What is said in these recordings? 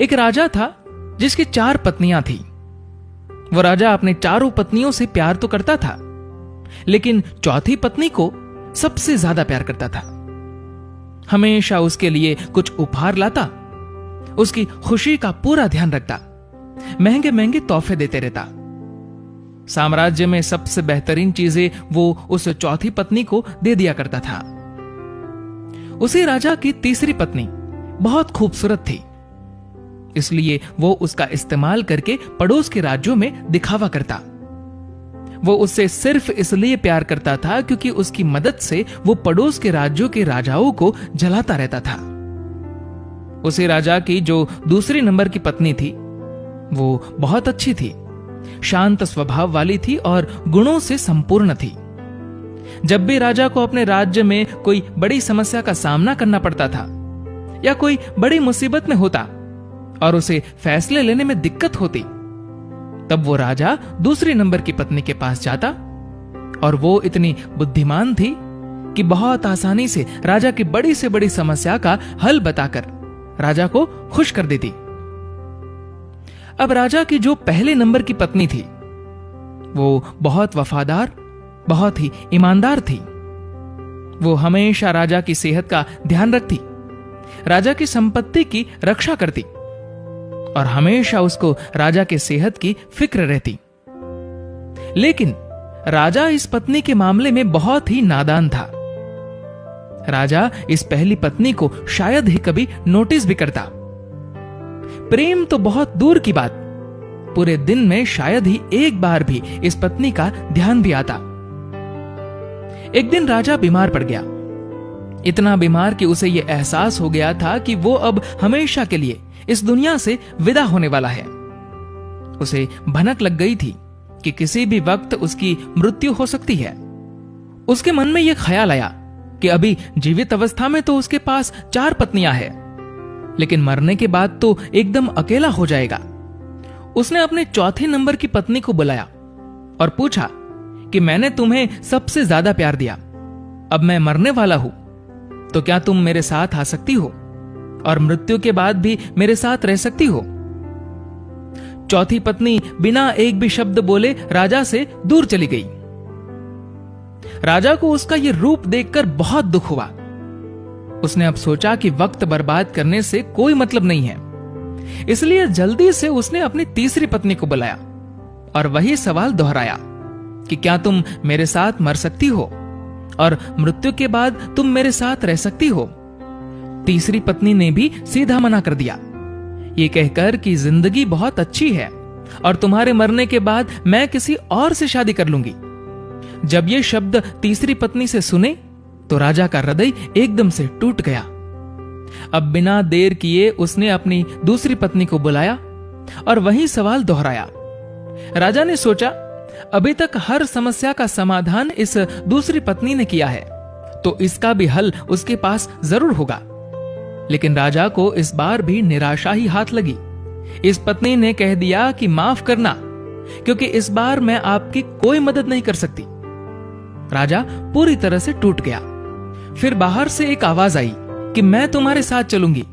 एक राजा था जिसकी 4 पत्नियां थी। वो राजा अपने चारों पत्नियों से प्यार तो करता था, लेकिन चौथी पत्नी को सबसे ज्यादा प्यार करता था। हमेशा उसके लिए कुछ उपहार लाता, उसकी खुशी का पूरा ध्यान रखता, महंगे महंगे तोहफे देते रहता। साम्राज्य में सबसे बेहतरीन चीजें वो उस चौथी पत्नी को दे दिया करता था। उसी राजा की तीसरी पत्नी बहुत खूबसूरत थी, इसलिए वो उसका इस्तेमाल करके पड़ोस के राज्यों में दिखावा करता। वो उससे सिर्फ इसलिए प्यार करता था क्योंकि उसकी मदद से वो पड़ोस के राज्यों के राजाओं को जलाता रहता था। उसी राजा की जो दूसरी नंबर की पत्नी थी, वो बहुत अच्छी थी, शांत स्वभाव वाली थी और गुणों से संपूर्ण थी। जब भी राजा को अपने राज्य में कोई बड़ी समस्या का सामना करना पड़ता था या कोई बड़ी मुसीबत में होता और उसे फैसले लेने में दिक्कत होती, तब वो राजा दूसरी नंबर की पत्नी के पास जाता और वो इतनी बुद्धिमान थी कि बहुत आसानी से राजा की बड़ी से बड़ी समस्या का हल बताकर राजा को खुश कर देती। अब राजा की जो पहले नंबर की पत्नी थी, वो बहुत वफादार, बहुत ही ईमानदार थी। वो हमेशा राजा की सेहत का ध्यान रखती, राजा की संपत्ति की रक्षा करती और हमेशा उसको राजा के सेहत की फिक्र रहती। लेकिन राजा इस पत्नी के मामले में बहुत ही नादान था। राजा इस पहली पत्नी को शायद ही कभी नोटिस भी करता। प्रेम तो बहुत दूर की बात, पूरे दिन में शायद ही एक बार भी इस पत्नी का ध्यान भी आता। एक दिन राजा बीमार पड़ गया, इतना बीमार कि उसे यह एहसास हो गया था कि वो अब हमेशा के लिए इस दुनिया से विदा होने वाला है। उसे भनक लग गई थी कि किसी भी वक्त उसकी मृत्यु हो सकती है। उसके मन में यह ख्याल आया कि अभी जीवित अवस्था में तो उसके पास 4 पत्नियां हैं, लेकिन मरने के बाद तो एकदम अकेला हो जाएगा। उसने अपने चौथे नंबर की पत्नी को बुलाया और पूछा कि मैंने तुम्हें सबसे ज्यादा प्यार दिया, अब मैं मरने वाला हूं, तो क्या तुम मेरे साथ आ सकती हो और मृत्यु के बाद भी मेरे साथ रह सकती हो? चौथी पत्नी बिना एक भी शब्द बोले राजा से दूर चली गई। राजा को उसका यह रूप देखकर बहुत दुख हुआ। उसने अब सोचा कि वक्त बर्बाद करने से कोई मतलब नहीं है, इसलिए जल्दी से उसने अपनी तीसरी पत्नी को बुलाया और वही सवाल दोहराया कि क्या तुम मेरे साथ मर सकती हो और मृत्यु के बाद तुम मेरे साथ रह सकती हो? तीसरी पत्नी ने भी सीधा मना कर दिया, ये कहकर कि जिंदगी बहुत अच्छी है और तुम्हारे मरने के बाद मैं किसी और से शादी कर लूंगी। जब ये शब्द तीसरी पत्नी से सुने तो राजा का हृदय एकदम से टूट गया। अब बिना देर किए उसने अपनी दूसरी पत्नी को बुलाया और वही सवाल दोहराया। राजा ने सोचा, अभी तक हर समस्या का समाधान इस दूसरी पत्नी ने किया है, तो इसका भी हल उसके पास जरूर होगा। लेकिन राजा को इस बार भी निराशा ही हाथ लगी। इस पत्नी ने कह दिया कि माफ करना, क्योंकि इस बार मैं आपकी कोई मदद नहीं कर सकती। राजा पूरी तरह से टूट गया। फिर बाहर से एक आवाज आई कि मैं तुम्हारे साथ चलूंगी,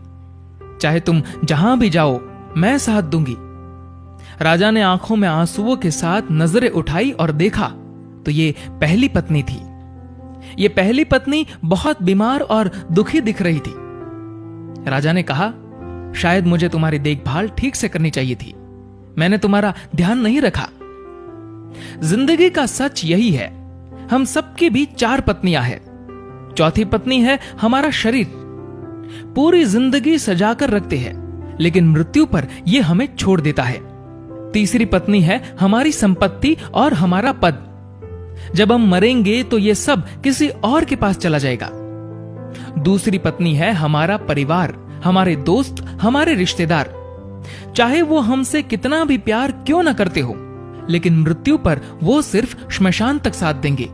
चाहे तुम जहां भी जाओ मैं साथ दूंगी। राजा ने आंखों में आंसुओं के साथ नजरें उठाई और देखा तो ये पहली पत्नी थी। ये पहली पत्नी बहुत बीमार और दुखी दिख रही थी। राजा ने कहा, शायद मुझे तुम्हारी देखभाल ठीक से करनी चाहिए थी, मैंने तुम्हारा ध्यान नहीं रखा। जिंदगी का सच यही है, हम सबकी भी 4 पत्नियां हैं। चौथी पत्नी है हमारा शरीर। पूरी जिंदगी सजाकर रखते हैं, लेकिन मृत्यु पर यह हमें छोड़ देता है। तीसरी पत्नी है हमारी संपत्ति और हमारा पद। जब हम मरेंगे तो यह सब किसी और के पास चला जाएगा। दूसरी पत्नी है हमारा परिवार, हमारे दोस्त, हमारे रिश्तेदार। चाहे वो हमसे कितना भी प्यार क्यों ना करते हो, लेकिन मृत्यु पर वो सिर्फ श्मशान तक साथ देंगे।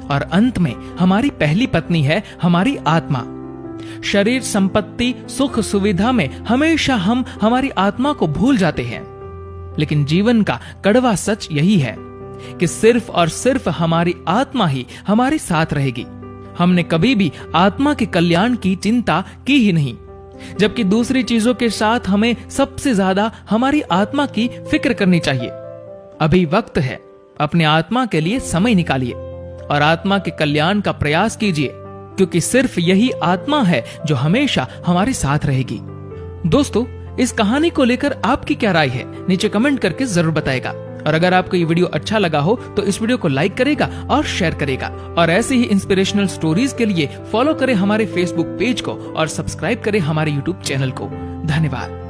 और अंत में हमारी पहली पत्नी है हमारी आत्मा। शरीर, संपत्ति, सुख सुविधा में हमेशा हम हमारी आत्मा को भूल जाते हैं, लेकिन जीवन का कड़वा सच यही है कि सिर्फ और सिर्फ हमारी आत्मा ही हमारे साथ रहेगी। हमने कभी भी आत्मा के कल्याण की चिंता की ही नहीं, जबकि दूसरी चीजों के साथ हमें सबसे ज्यादा हमारी आत्मा की फिक्र करनी चाहिए। अभी वक्त है, अपने आत्मा के लिए समय निकालिए और आत्मा के कल्याण का प्रयास कीजिए, क्योंकि सिर्फ यही आत्मा है जो हमेशा हमारे साथ रहेगी। दोस्तों, इस कहानी को लेकर आपकी क्या राय है, नीचे कमेंट करके जरूर बताएगा। और अगर आपको ये वीडियो अच्छा लगा हो तो इस वीडियो को लाइक करेगा और शेयर करेगा। और ऐसे ही इंस्पिरेशनल स्टोरीज के लिए फॉलो करें हमारे फेसबुक पेज को और सब्सक्राइब करें हमारे यूट्यूब चैनल को। धन्यवाद।